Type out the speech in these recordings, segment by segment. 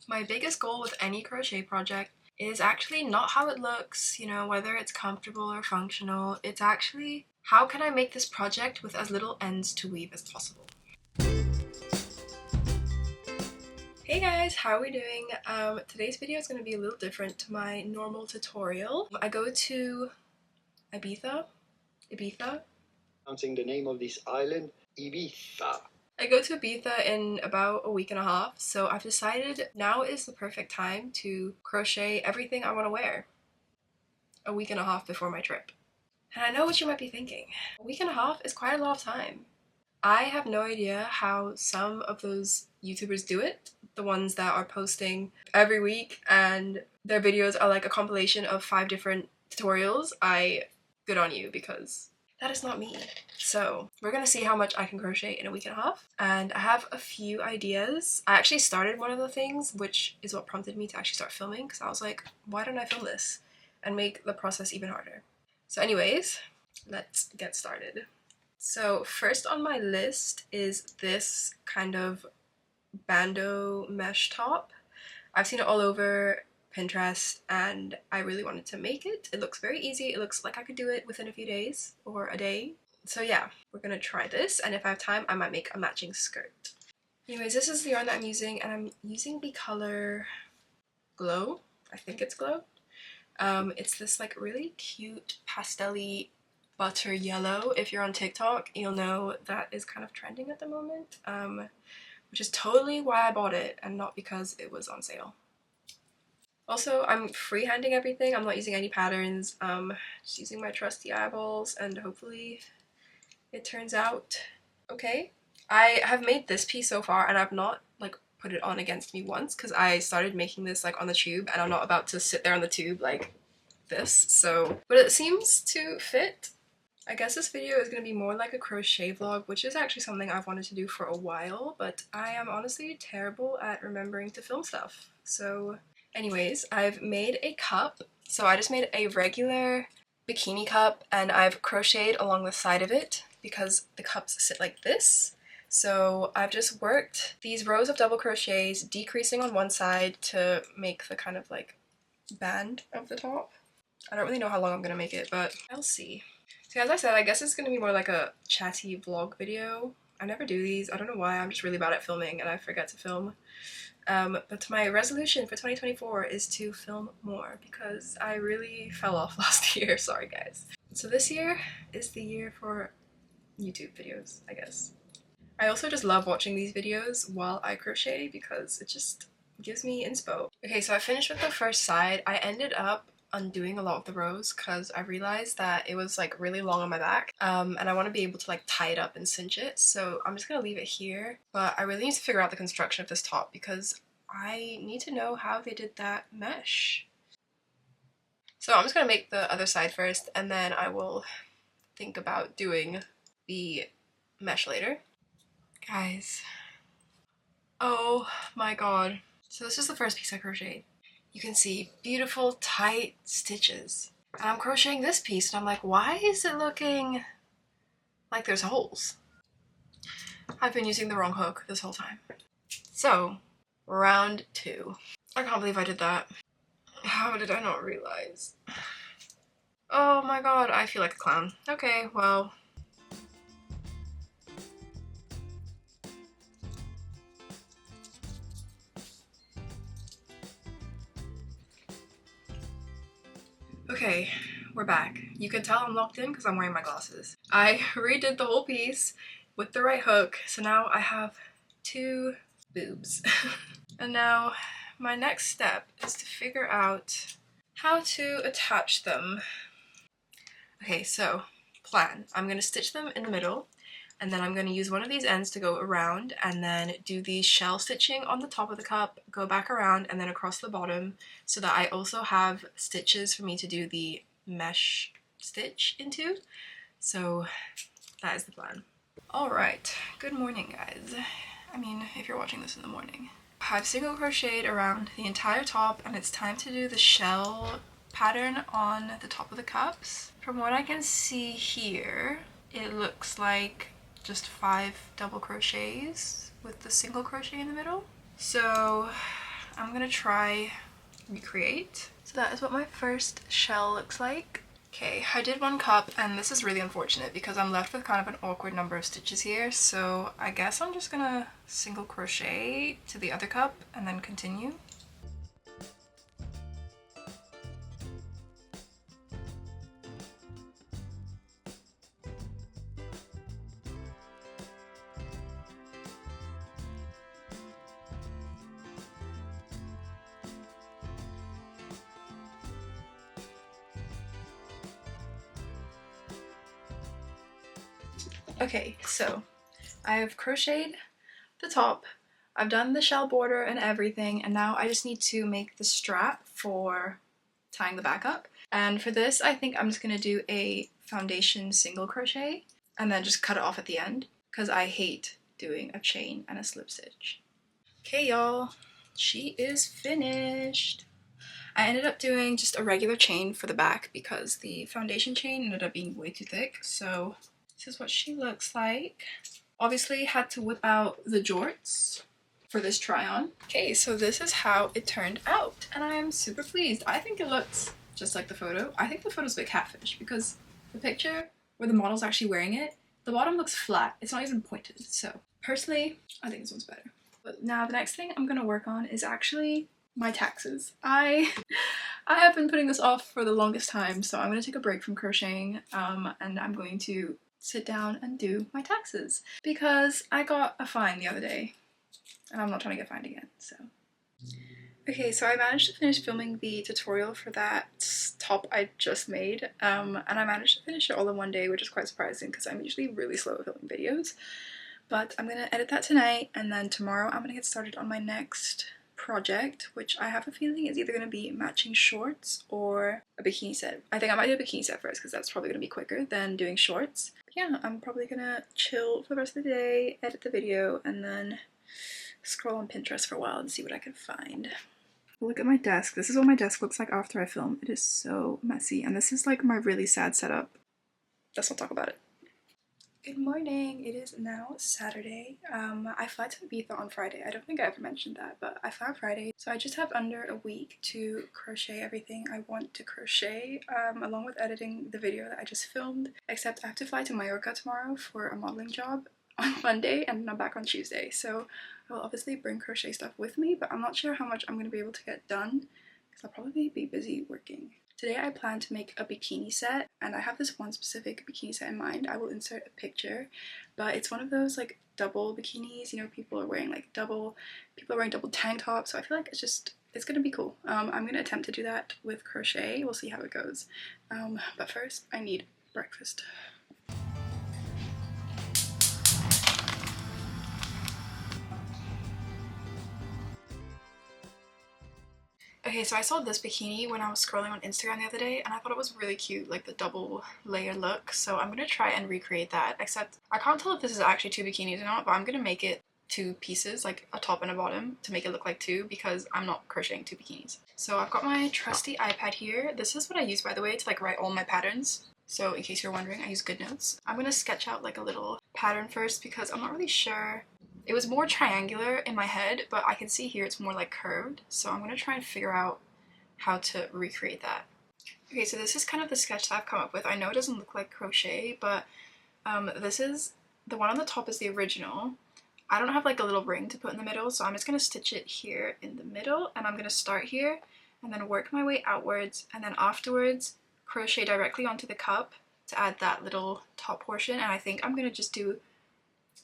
My biggest goal with any crochet project is actually not how it looks, you know, whether it's comfortable or functional. It's actually how can I make this project with as little ends to weave as possible. Hey guys, how are we doing? Today's video is going to be a little different to my normal tutorial. I go to Ibiza. Announcing the name of this island, Ibiza. I go to Ibiza in about a week and a half, so I've decided now is the perfect time to crochet everything I want to wear a week and a half before my trip. And I know what you might be thinking. A week and a half is quite a lot of time. I have no idea how some of those YouTubers do it, the ones that are posting every week and their videos are like a compilation of 5 different tutorials. Good on you, because that is not me. So we're gonna see how much I can crochet in a week and a half, and I have a few ideas. I actually started one of the things, which is what prompted me to actually start filming, because I was like, why don't I film this and make the process even harder? So anyways, let's get started. So first on my list is this kind of bandeau mesh top. I've seen it all over Pinterest and I really wanted to make it. It looks very easy. It looks like I could do it within a few days or a day. So yeah, we're gonna try this, and if I have time I might make a matching skirt. Anyways, this is the yarn that I'm using, and I'm using the color Glow. I think it's Glow. It's this like really cute pastel-y butter yellow. If you're on TikTok, you'll know that is kind of trending at the moment, which is totally why I bought it and not because it was on sale. Also, I'm freehanding everything. I'm not using any patterns, just using my trusty eyeballs, and hopefully it turns out okay. I have made this piece so far and I've not like put it on against me once, because I started making this like on the tube and I'm not about to sit there on the tube like this, so, but it seems to fit. I guess this video is going to be more like a crochet vlog, which is actually something I've wanted to do for a while, but I am honestly terrible at remembering to film stuff. So anyways, I've made a cup. So I just made a regular bikini cup and I've crocheted along the side of it because the cups sit like this. So I've just worked these rows of double crochets, decreasing on one side to make the kind of like band of the top. I don't really know how long I'm gonna make it, but I'll see. So as I said, I guess it's gonna be more like a chatty vlog video. I never do these. I don't know why. I'm just really bad at filming and I forget to film. But my resolution for 2024 is to film more because I really fell off last year. Sorry guys. So this year is the year for YouTube videos, I guess. I also just love watching these videos while I crochet because it just gives me inspo. Okay, so I finished with the first side. I ended up undoing a lot of the rows because I realized that it was like really long on my back, and I want to be able to like tie it up and cinch it, so I'm just gonna leave it here. But I really need to figure out the construction of this top because I need to know how they did that mesh. So I'm just gonna make the other side first and then I will think about doing the mesh later. Guys, oh my god. So this is the first piece I crocheted. You can see beautiful tight stitches. And I'm crocheting this piece and I'm like, why is it looking like there's holes? I've been using the wrong hook this whole time. So, round 2. I can't believe I did that. How did I not realize? Oh my god, I feel like a clown. Okay, well. Okay, we're back. You can tell I'm locked in because I'm wearing my glasses. I redid the whole piece with the right hook, so now I have 2 boobs. And now my next step is to figure out how to attach them. Okay, so plan. I'm going to stitch them in the middle, and then I'm going to use one of these ends to go around and then do the shell stitching on the top of the cup, go back around and then across the bottom, so that I also have stitches for me to do the mesh stitch into. So that is the plan. Alright, good morning guys. I mean, if you're watching this in the morning. I've single crocheted around the entire top and it's time to do the shell pattern on the top of the cups. From what I can see here, it looks like just 5 double crochets with the single crochet in the middle. So I'm gonna try recreate. So that is what my first shell looks like. Okay, I did one cup, and this is really unfortunate because I'm left with kind of an awkward number of stitches here, so I guess I'm just gonna single crochet to the other cup and then continue. Okay, so I have crocheted the top, I've done the shell border and everything, and now I just need to make the strap for tying the back up. And for this, I think I'm just gonna do a foundation single crochet and then just cut it off at the end because I hate doing a chain and a slip stitch. Okay, y'all, she is finished. I ended up doing just a regular chain for the back because the foundation chain ended up being way too thick, so this is what she looks like. Obviously had to whip out the jorts for this try on. Okay, so this is how it turned out, and I am super pleased. I think it looks just like the photo. I think the photo's a bit catfish because the picture where the model's actually wearing it, the bottom looks flat. It's not even pointed, so personally, I think this one's better. But now the next thing I'm gonna work on is actually my taxes. I have been putting this off for the longest time, so I'm gonna take a break from crocheting, and I'm going to sit down and do my taxes because I got a fine the other day and I'm not trying to get fined again, so. Okay, so I managed to finish filming the tutorial for that top I just made, and I managed to finish it all in one day, which is quite surprising because I'm usually really slow at filming videos. But I'm gonna edit that tonight, and then tomorrow I'm gonna get started on my next project, which I have a feeling is either going to be matching shorts or a bikini set. I think I might do a bikini set first because that's probably going to be quicker than doing shorts. But yeah, I'm probably gonna chill for the rest of the day, edit the video, and then scroll on Pinterest for a while and see what I can find. Look at my desk. This is what my desk looks like after I film. It is so messy, and this is like my really sad setup. Let's not talk about it. Good morning, it is now Saturday. I fly to Ibiza on Friday. I don't think I ever mentioned that, but I fly on Friday. So I just have under a week to crochet everything I want to crochet, along with editing the video that I just filmed. Except I have to fly to Mallorca tomorrow for a modeling job on Monday, and then I'm back on Tuesday. So I will obviously bring crochet stuff with me, but I'm not sure how much I'm going to be able to get done because I'll probably be busy working. Today I plan to make a bikini set, and I have this one specific bikini set in mind. I will insert a picture, but it's one of those like double bikinis, you know, people are wearing double tank tops, so I feel like it's gonna be cool. I'm gonna attempt to do that with crochet. We'll see how it goes. But first I need breakfast. Okay, so I saw this bikini when I was scrolling on Instagram the other day, and I thought it was really cute, like the double layer look, so I'm gonna try and recreate that, except I can't tell if this is actually two bikinis or not, but I'm gonna make it two pieces, like a top and a bottom, to make it look like two because I'm not crocheting two bikinis. So I've got my trusty iPad here. This is what I use, by the way, to like write all my patterns. So in case you're wondering, I use GoodNotes. I'm gonna sketch out like a little pattern first because I'm not really sure. It was more triangular in my head, but I can see here it's more like curved, so I'm gonna try and figure out how to recreate that. Okay, so this is kind of the sketch that I've come up with. I know it doesn't look like crochet, but this is, the one on the top is the original. I don't have like a little ring to put in the middle, so I'm just gonna stitch it here in the middle, and I'm gonna start here and then work my way outwards, and then afterwards crochet directly onto the cup to add that little top portion. And I think I'm gonna just do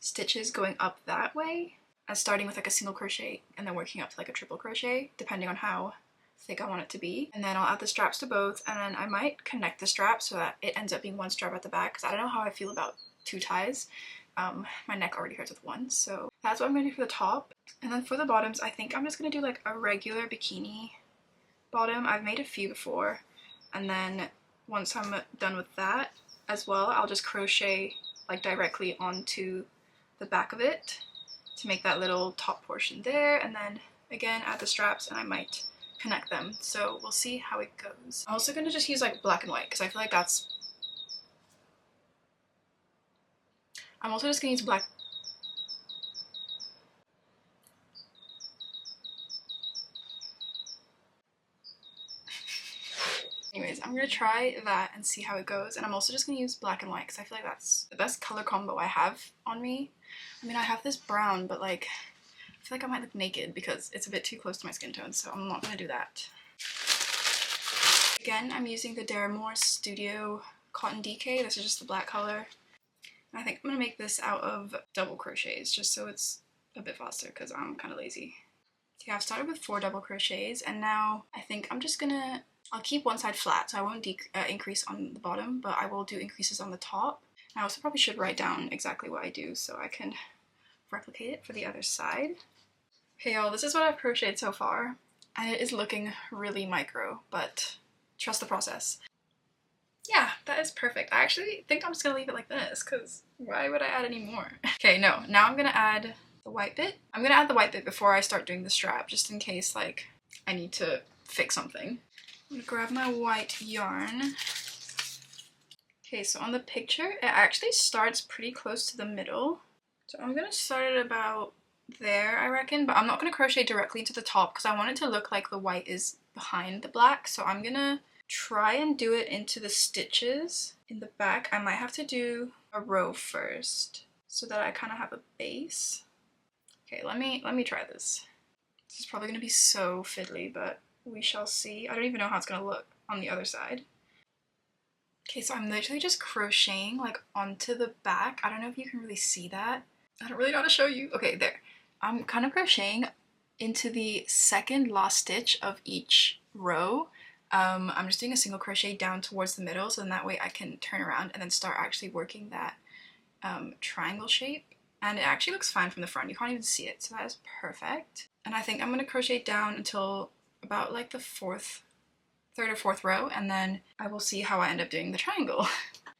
stitches going up that way and starting with like a single crochet and then working up to like a triple crochet depending on how thick I want it to be. And then I'll add the straps to both, and then I might connect the straps so that it ends up being one strap at the back because I don't know how I feel about two ties. My neck already hurts with one, so that's what I'm gonna do for the top. And then for the bottoms, I think I'm just gonna do like a regular bikini bottom. I've made a few before, and then once I'm done with that as well, I'll just crochet like directly onto the back of it to make that little top portion there, and then again add the straps, and I might connect them, so we'll see how it goes. I'm also gonna just use like black and white because I feel like I'm also just gonna use black. anyways, I'm gonna try that and see how it goes. And I'm also just gonna use black and white because I feel like that's the best color combo I have on me. I mean, I have this brown, but like, I feel like I might look naked because it's a bit too close to my skin tone, so I'm not gonna do that. Again, I'm using the Daramore Studio Cotton DK. This is just the black color. And I think I'm gonna make this out of double crochets just so it's a bit faster because I'm kind of lazy. So yeah, I've started with 4 double crochets, and now I think I'm just gonna, I'll keep one side flat, so I won't increase on the bottom, but I will do increases on the top. I also probably should write down exactly what I do so I can replicate it for the other side. Okay y'all, this is what I've crocheted so far, and it is looking really micro, but trust the process. Yeah, that is perfect. I actually think I'm just gonna leave it like this, because why would I add any more? Okay, no, now I'm gonna add the white bit. I'm gonna add the white bit before I start doing the strap, just in case like I need to fix something. I'm gonna grab my white yarn. Okay, so on the picture, it actually starts pretty close to the middle. So I'm gonna start it about there, I reckon, but I'm not gonna crochet directly into the top because I want it to look like the white is behind the black. So I'm gonna try and do it into the stitches in the back. I might have to do a row first so that I kind of have a base. Okay, let me try this. This is probably gonna be so fiddly, but we shall see. I don't even know how it's gonna look on the other side. Okay, so I'm literally just crocheting like onto the back. I don't know if you can really see that. I don't really know how to show you. Okay, there. I'm kind of crocheting into the second last stitch of each row. I'm just doing a single crochet down towards the middle, so then that way I can turn around and then start actually working that triangle shape. And it actually looks fine from the front. You can't even see it, so that is perfect. And I think I'm going to crochet down until about like the third or fourth row, and then I will see how I end up doing the triangle.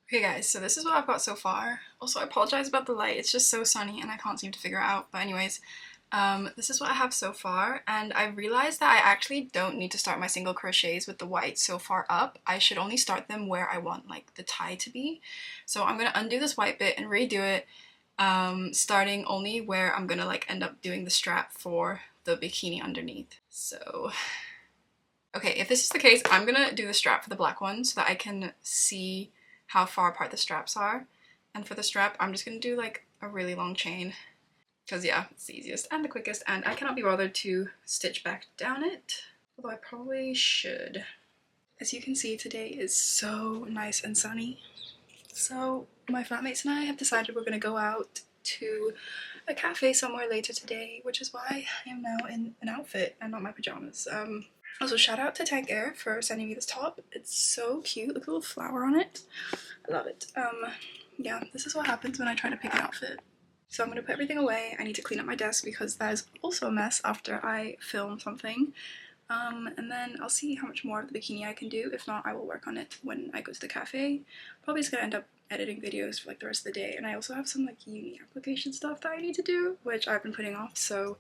Okay guys, so this is what I've got so far. Also, I apologize about the light. It's just so sunny and I can't seem to figure it out. But anyways, this is what I have so far, and I realized that I actually don't need to start my single crochets with the white so far up. I should only start them where I want like the tie to be. So I'm gonna undo this white bit and redo it, starting only where I'm gonna like end up doing the strap for the bikini underneath. So okay, if this is the case, I'm gonna do the strap for the black one so that I can see how far apart the straps are. And for the strap, I'm just gonna do like a really long chain because yeah, it's the easiest and the quickest, and I cannot be bothered to stitch back down it, although I probably should. As you can see, today is so nice and sunny. So my flatmates and I have decided we're gonna go out to a cafe somewhere later today, which is why I am now in an outfit and not my pajamas. Also, shout out to Tank Air for sending me this top. It's so cute. Look at the little flower on it. I love it. Yeah, this is what happens when I try to pick an outfit. So I'm going to put everything away. I need to clean up my desk because that is also a mess after I film something. And then I'll see how much more of the bikini I can do. If not, I will work on it when I go to the cafe. Probably just going to end up editing videos for like the rest of the day. And I also have some like uni application stuff that I need to do, which I've been putting off. So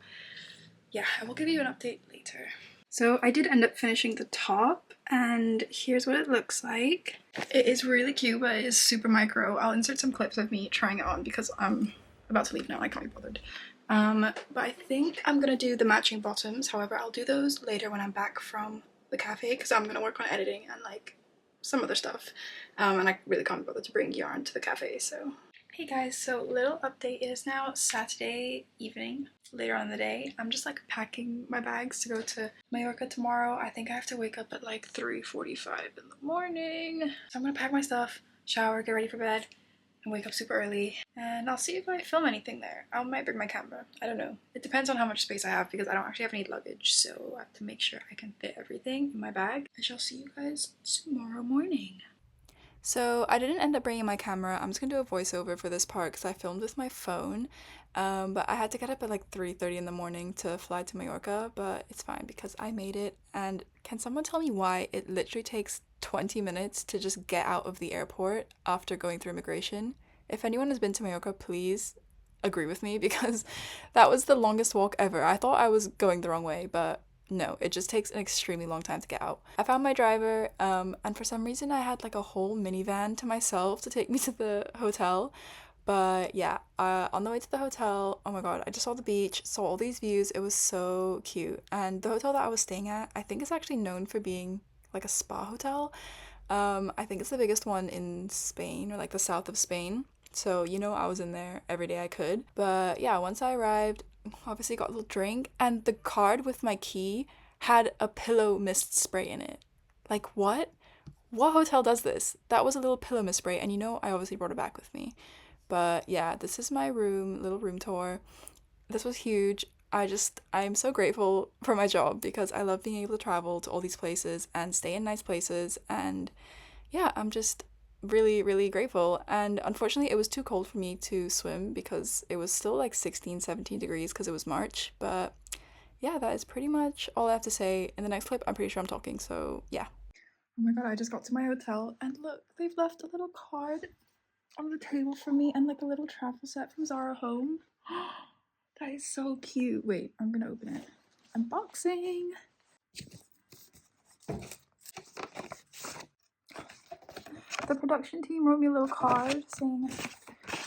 yeah, I will give you an update later. So I did end up finishing the top, and here's what it looks like. It is really cute, but it is super micro. I'll insert some clips of me trying it on because I'm about to leave now. I can't be bothered. But I think I'm gonna do the matching bottoms. However, I'll do those later when I'm back from the cafe because I'm gonna work on editing and like some other stuff. And I really can't be bothered to bring yarn to the cafe, so. Hey guys, so little update. It is now Saturday evening, later on in the day. I'm just like packing my bags to go to Mallorca tomorrow. I think I have to wake up at like 3:45 in the morning. So I'm gonna pack my stuff, shower, get ready for bed, and wake up super early. And I'll see if I film anything there. I might bring my camera. I don't know. It depends on how much space I have because I don't actually have any luggage. So I have to make sure I can fit everything in my bag. I shall see you guys tomorrow morning. So I didn't end up bringing my camera. I'm just gonna do a voiceover for this part because I filmed with my phone, but I had to get up at like 3:30 in the morning to fly to Mallorca, but it's fine because I made it. And can someone tell me why it literally takes 20 minutes to just get out of the airport after going through immigration? If anyone has been to Mallorca, please agree with me because that was the longest walk ever. I thought I was going the wrong way, but no, it just takes an extremely long time to get out. I found my driver, and for some reason I had like a whole minivan to myself to take me to the hotel. But yeah, on the way to the hotel, oh my god, I just saw the beach, saw all these views. It was so cute. And the hotel that I was staying at, I think is actually known for being like a spa hotel. I think it's the biggest one in Spain, or like the south of Spain. So, you know, I was in there every day I could. But yeah, once I arrived, obviously got a little drink, and the card with my key had a pillow mist spray in it. Like, what? What hotel does this? That was a little pillow mist spray, and you know, I obviously brought it back with me. But yeah, this is my room, little room tour. This was huge. I'm so grateful for my job because I love being able to travel to all these places and stay in nice places. And yeah, I'm just really, really grateful. And unfortunately, it was too cold for me to swim because it was still like 16, 17 degrees because it was March. But yeah, that is pretty much all I have to say. In the next clip, I'm pretty sure I'm talking. So yeah. Oh my god, I just got to my hotel and look, they've left a little card on the table for me and like a little travel set from Zara Home. That is so cute. Wait, I'm gonna open it. Unboxing. The production team wrote me a little card saying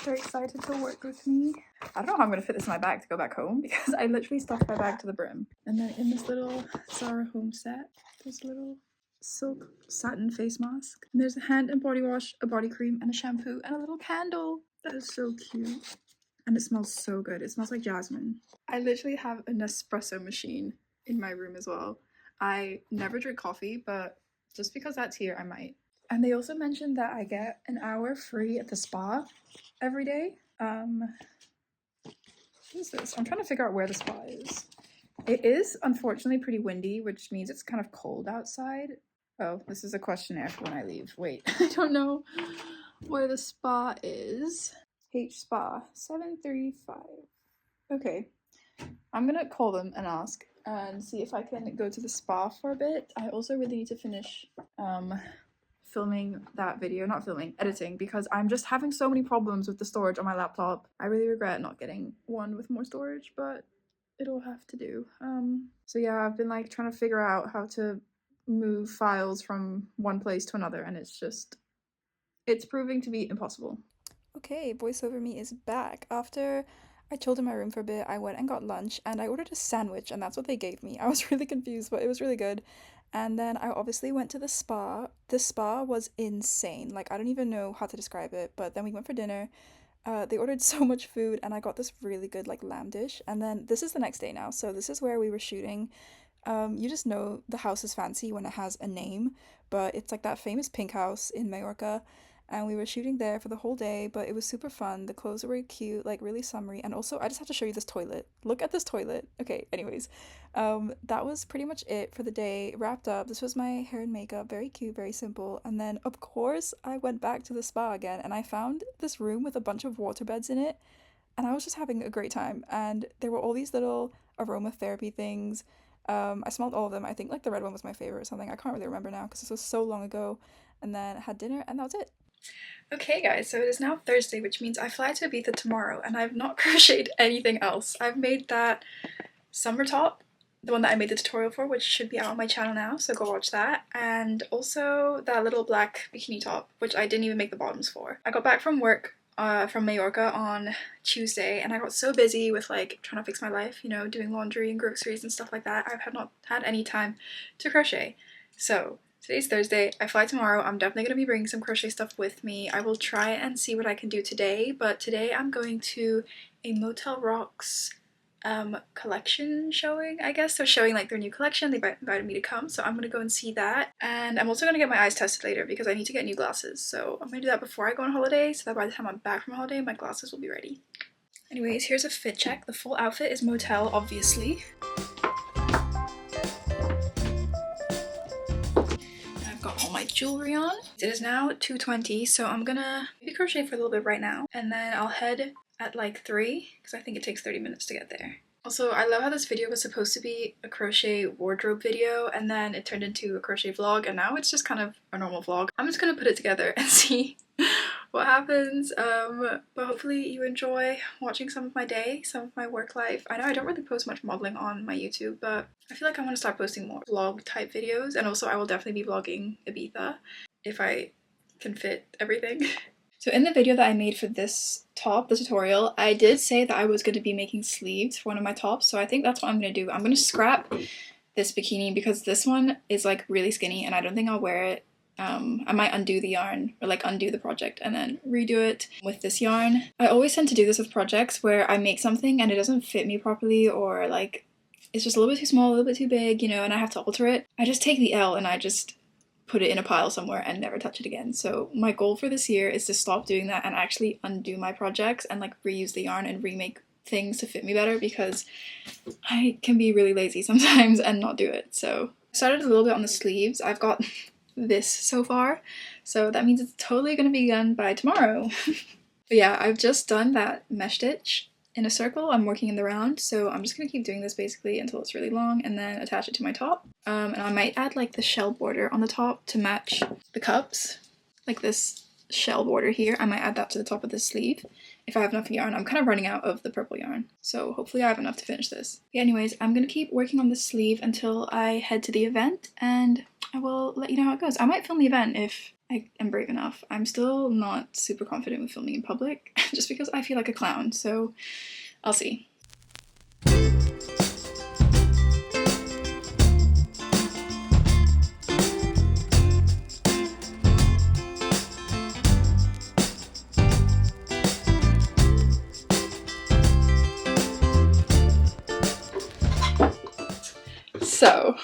they're excited to work with me. I don't know how I'm gonna fit this in my bag to go back home because I literally stuffed my bag to the brim. And then in this little Zara Home set, there's a little silk satin face mask. And there's a hand and body wash, a body cream, and a shampoo, and a little candle. That is so cute. And it smells so good. It smells like jasmine. I literally have an espresso machine in my room as well. I never drink coffee, but just because that's here, I might. And they also mentioned that I get an hour free at the spa every day. What is this? I'm trying to figure out where the spa is. It is unfortunately pretty windy, which means it's kind of cold outside. Oh, this is a questionnaire for when I leave. Wait, I don't know where the spa is. H Spa 735. Okay, I'm gonna call them and ask and see if I can go to the spa for a bit. I also really need to finish filming that video, not filming, editing, because I'm just having so many problems with the storage on my laptop. I really regret not getting one with more storage, but it'll have to do. So yeah, I've been like trying to figure out how to move files from one place to another, and it's proving to be impossible. Okay, voiceover me is back. After I chilled in my room for a bit, I went and got lunch and I ordered a sandwich, and that's what they gave me. I was really confused, but it was really good. And then I obviously went to the spa. The spa was insane. Like, I don't even know how to describe it, but then we went for dinner. They ordered so much food, and I got this really good, like, lamb dish. And then this is the next day now. So this is where we were shooting. You just know the house is fancy when it has a name, but it's like that famous pink house in Mallorca. And we were shooting there for the whole day, but it was super fun. The clothes were cute, like really summery. And also, I just have to show you this toilet. Look at this toilet. Okay, anyways, that was pretty much it for the day. Wrapped up. This was my hair and makeup. Very cute, very simple. And then, of course, I went back to the spa again, and I found this room with a bunch of water beds in it. And I was just having a great time. And there were all these little aromatherapy things. I smelled all of them. I think like the red one was my favorite or something. I can't really remember now because this was so long ago. And then had dinner, and that was it. Okay guys, so it is now Thursday, which means I fly to Ibiza tomorrow, and I've not crocheted anything else. I've made that summer top, the one that I made the tutorial for, which should be out on my channel now, so go watch that, and also that little black bikini top, which I didn't even make the bottoms for. I got back from work from Mallorca on Tuesday, and I got so busy with like trying to fix my life, you know, doing laundry and groceries and stuff like that. I've not had any time to crochet. So today's Thursday, I fly tomorrow. I'm definitely going to be bringing some crochet stuff with me. I will try and see what I can do today, but today I'm going to a Motel Rocks collection showing, I guess. They're showing like their new collection. They invited me to come, so I'm going to go and see that. And I'm also going to get my eyes tested later because I need to get new glasses. So I'm going to do that before I go on holiday so that by the time I'm back from holiday, my glasses will be ready. Anyways, here's a fit check. The full outfit is Motel, obviously. Got all my jewelry on. It is now 2:20, so I'm gonna maybe crochet for a little bit right now, and then I'll head at like 3 because I think it takes 30 minutes to get there. Also, I love how this video was supposed to be a crochet wardrobe video, and then it turned into a crochet vlog, and now it's just kind of a normal vlog. I'm just gonna put it together and see what happens, but hopefully you enjoy watching some of my day, some of my work life. I know I don't really post much modeling on my YouTube, but I feel like I want to start posting more vlog type videos, and also I will definitely be vlogging Ibiza if I can fit everything. So in the video that I made for this top, the tutorial, I did say that I was going to be making sleeves for one of my tops, so I think that's what I'm going to do. I'm going to scrap this bikini because this one is like really skinny and I don't think I'll wear it. I might undo the yarn or like undo the project and then redo it with this yarn. I always tend to do this with projects where I make something and it doesn't fit me properly, or like it's just a little bit too small, a little bit too big, you know, and I have to alter it. I just take the L and I just put it in a pile somewhere and never touch it again. So my goal for this year is to stop doing that and actually undo my projects and like reuse the yarn and remake things to fit me better, because I can be really lazy sometimes and not do it. So I started a little bit on the sleeves. I've got this so far, so that means it's totally gonna be done by tomorrow. But yeah, I've just done that mesh stitch in a circle. I'm working in the round, so I'm just gonna keep doing this basically until it's really long and then attach it to my top. And I might add like the shell border on the top to match the cups, like this shell border here. I might add that to the top of this sleeve if I have enough yarn. I'm kind of running out of the purple yarn, so hopefully I have enough to finish this. Yeah, anyways, I'm gonna keep working on this sleeve until I head to the event, and I will let you know how it goes. I might film the event if I am brave enough. I'm still not super confident with filming in public just because I feel like a clown, so I'll see. So,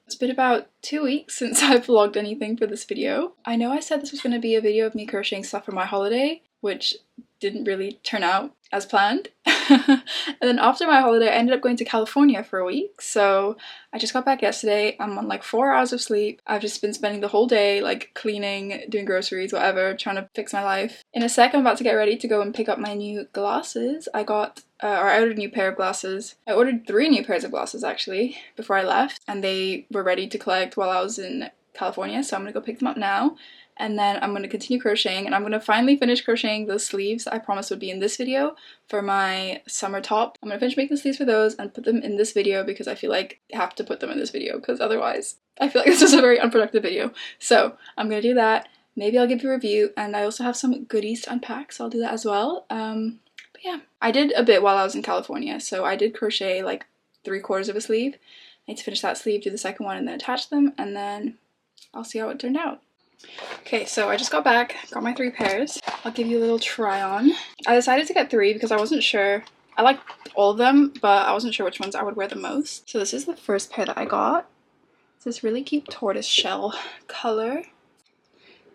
it's been about 2 weeks since I've vlogged anything for this video. I know I said this was going to be a video of me crocheting stuff for my holiday, which didn't really turn out as planned. And then after my holiday, I ended up going to California for a week. So I just got back yesterday. I'm on like 4 hours of sleep. I've just been spending the whole day like cleaning, doing groceries, whatever, trying to fix my life. In a sec, I'm about to get ready to go and pick up my new glasses. I ordered a new pair of glasses. I ordered 3 new pairs of glasses actually before I left, and they were ready to collect while I was in California, so I'm gonna go pick them up now. And then I'm going to continue crocheting, and I'm going to finally finish crocheting those sleeves I promised would be in this video for my summer top. I'm going to finish making the sleeves for those and put them in this video because I feel like I have to put them in this video, because otherwise I feel like this is a very unproductive video. So I'm going to do that. Maybe I'll give you a review, and I also have some goodies to unpack, so I'll do that as well. But yeah, I did a bit while I was in California, so I did crochet like 3/4 of a sleeve. I need to finish that sleeve, do the second one, and then attach them, and then I'll see how it turned out. Okay, so I just got back, got my 3 pairs. I'll give you a little try on. I decided to get 3 because I wasn't sure. I liked all of them, but I wasn't sure which ones I would wear the most. So this is the first pair that I got. It's this really cute tortoise shell color.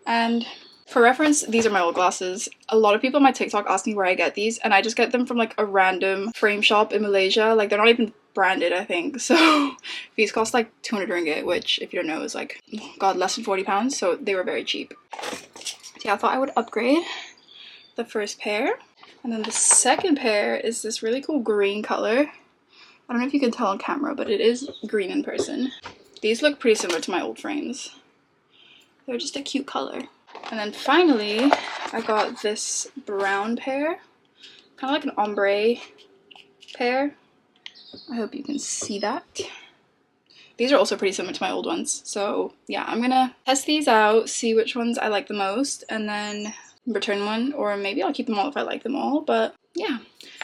And for reference, these are my old glasses. A lot of people on my TikTok ask me where I get these, and I just get them from like a random frame shop in Malaysia. Like, they're not even branded, I think. So these cost like 200 ringgit, which if you don't know is like, god, less than 40 pounds. So they were very cheap. So yeah, I thought I would upgrade the first pair. And then the second pair is this really cool green color. I don't know if you can tell on camera, but it is green in person. These look pretty similar to my old frames. They're just a cute color. And then finally, I got this brown pair. Kind of like an ombre pair. I hope you can see that. These are also pretty similar to my old ones. So yeah, I'm gonna test these out, see which ones I like the most, and then return one, or maybe I'll keep them all if I like them all, but yeah.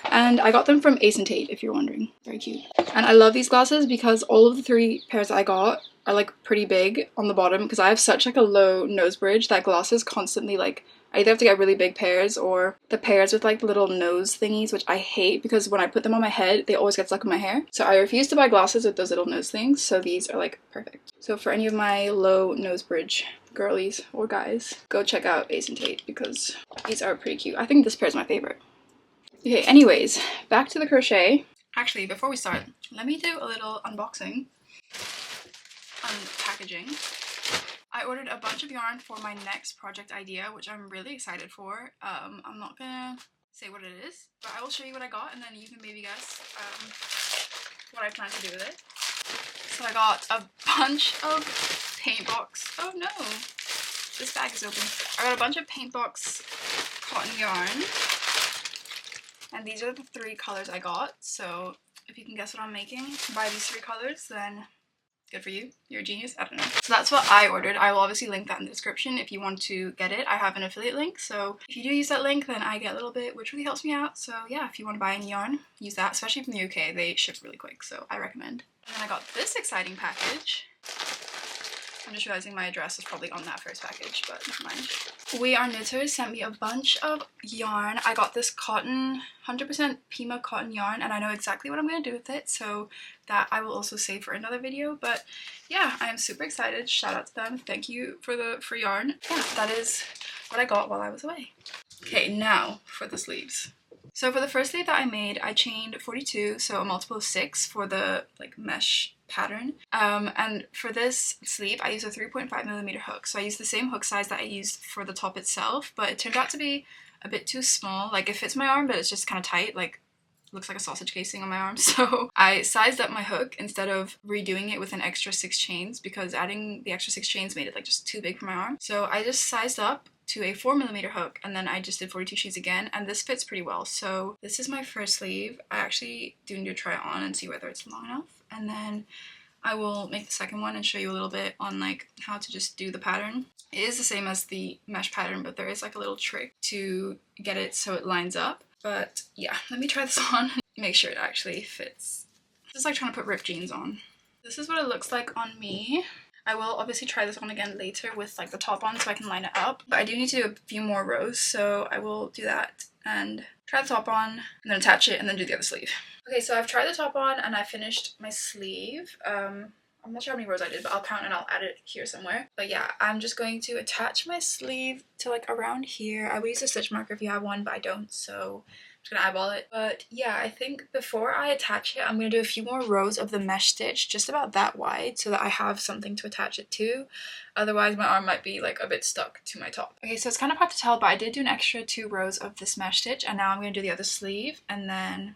And I got them from Ace and Tate, if you're wondering. Very cute. And I love these glasses because all of the 3 pairs that I got are like pretty big on the bottom, because I have such like a low nose bridge that glasses constantly like, I either have to get really big pairs or the pairs with like the little nose thingies, which I hate because when I put them on my head, they always get stuck in my hair. So I refuse to buy glasses with those little nose things, so these are like perfect. So for any of my low nose bridge girlies or guys, go check out Ace and Tate because these are pretty cute. I think this pair is my favorite. Okay, anyways, back to the crochet. Actually, before we start, let me do a little unboxing. Unpackaging. I ordered a bunch of yarn for my next project idea, which I'm really excited for. I'm not gonna say what it is, but I will show you what I got, and then you can maybe guess what I plan to do with it. So I got a bunch of paint box. Oh no, this bag is open. I got a bunch of paint box cotton yarn, and these are the 3 colors I got. So if you can guess what I'm making by these 3 colors, then Good for you. You're a genius. I don't know. So that's what I ordered. I will obviously link that in the description if you want to get it. I have an affiliate link, so if you do use that link, then I get a little bit, which really helps me out. So yeah, if you want to buy any yarn, use that, especially from the UK. They ship really quick, so I recommend. And then I got this exciting package. I'm just realizing my address is probably on that first package, but never mind. We Are Knitters sent me a bunch of yarn. I got this cotton, 100% Pima cotton yarn, and I know exactly what I'm going to do with it, so that I will also save for another video. But yeah, I am super excited. Shout out to them. Thank you for the free yarn. Yeah, that is what I got while I was away. Okay, now for the sleeves. So for the first sleeve that I made, I chained 42, so a multiple of 6 for the like mesh pattern. And for this sleeve, I used a 3.5mm hook. So I used the same hook size that I used for the top itself, but it turned out to be a bit too small. Like it fits my arm, but it's just kind of tight. Like looks like a sausage casing on my arm. So I sized up my hook instead of redoing it with an extra 6 chains, because adding the extra 6 chains made it like just too big for my arm. So I just sized up to a 4mm hook, and then I just did 42 chains again, and this fits pretty well. So this is my first sleeve. I actually do need to try it on and see whether it's long enough, and then I will make the second one and show you a little bit on like how to just do the pattern. It is the same as the mesh pattern, but there is like a little trick to get it so it lines up. But yeah, let me try this on and make sure it actually fits. It's like trying to put ripped jeans on. This is what it looks like on me. I will obviously try this on again later with like the top on so I can line it up, but I do need to do a few more rows, so I will do that and try the top on and then attach it and then do the other sleeve. Okay, so I've tried the top on and I finished my sleeve. I'm not sure how many rows I did, but I'll count and I'll add it here somewhere. But yeah, I'm just going to attach my sleeve to like around here. I would use a stitch marker if you have one, but I don't, so I'm just gonna eyeball it. But yeah, I think before I attach it, I'm gonna do a few more rows of the mesh stitch, just about that wide, so that I have something to attach it to. Otherwise my arm might be like a bit stuck to my top. Okay, so it's kind of hard to tell, but I did do an extra 2 rows of this mesh stitch, and now I'm gonna do the other sleeve and then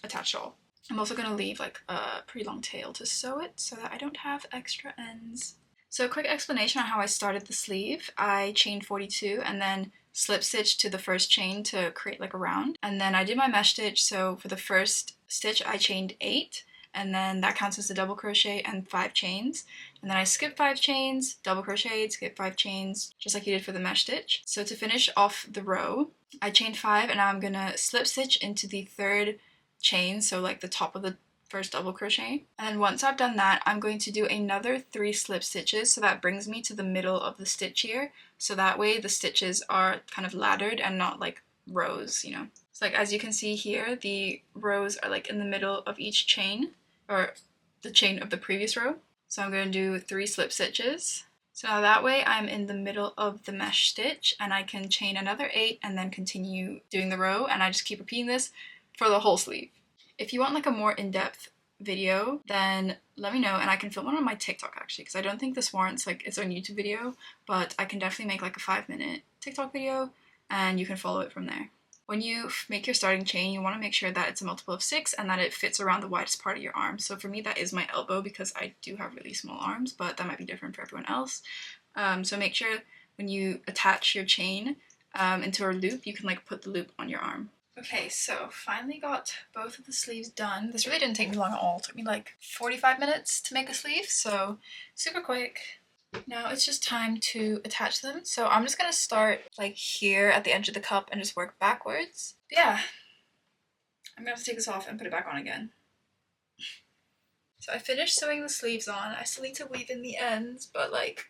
attach it all. I'm also gonna leave like a pretty long tail to sew it so that I don't have extra ends. So a quick explanation on how I started the sleeve. I chained 42 and then slip stitched to the first chain to create like a round, and then I did my mesh stitch. So for the first stitch I chained 8, and then that counts as a double crochet and 5 chains, and then I skipped 5 chains, double crocheted, skipped 5 chains, just like you did for the mesh stitch. So to finish off the row, I chained 5, and now I'm gonna slip stitch into the third chain, so like the top of the first double crochet, and then once I've done that, I'm going to do another 3 slip stitches, so that brings me to the middle of the stitch here, so that way the stitches are kind of laddered and not like rows, you know. So like as you can see here, the rows are like in the middle of each chain, or the chain of the previous row. So I'm going to do 3 slip stitches. So now that way I'm in the middle of the mesh stitch, and I can chain another 8 and then continue doing the row, and I just keep repeating this for the whole sleeve. If you want like a more in-depth video, then let me know, and I can film one on my TikTok actually, because I don't think this warrants like its own YouTube video, but I can definitely make like a 5-minute TikTok video and you can follow it from there. When you make your starting chain, you want to make sure that it's a multiple of 6 and that it fits around the widest part of your arm. So for me that is my elbow, because I do have really small arms, but that might be different for everyone else. So make sure when you attach your chain into a loop, you can like put the loop on your arm. Okay, so finally got both of the sleeves done. This really didn't take me long at all. It took me like 45 minutes to make a sleeve, so super quick. Now it's just time to attach them. So I'm just gonna start like here at the edge of the cup and just work backwards. But yeah, I'm gonna have to take this off and put it back on again. So I finished sewing the sleeves on. I still need to weave in the ends, but like,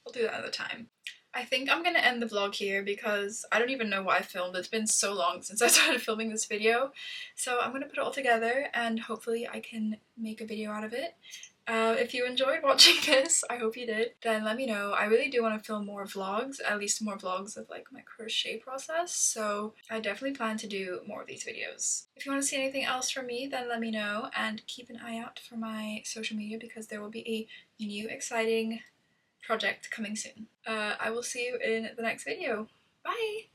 I'll do that another time. I think I'm gonna end the vlog here because I don't even know what I filmed. It's been so long since I started filming this video. So I'm gonna put it all together and hopefully I can make a video out of it. If you enjoyed watching this, I hope you did, then let me know. I really do want to film more vlogs, at least more vlogs of like my crochet process, so I definitely plan to do more of these videos. If you want to see anything else from me, then let me know, and keep an eye out for my social media because there will be a new exciting project coming soon. I will see you in the next video. Bye!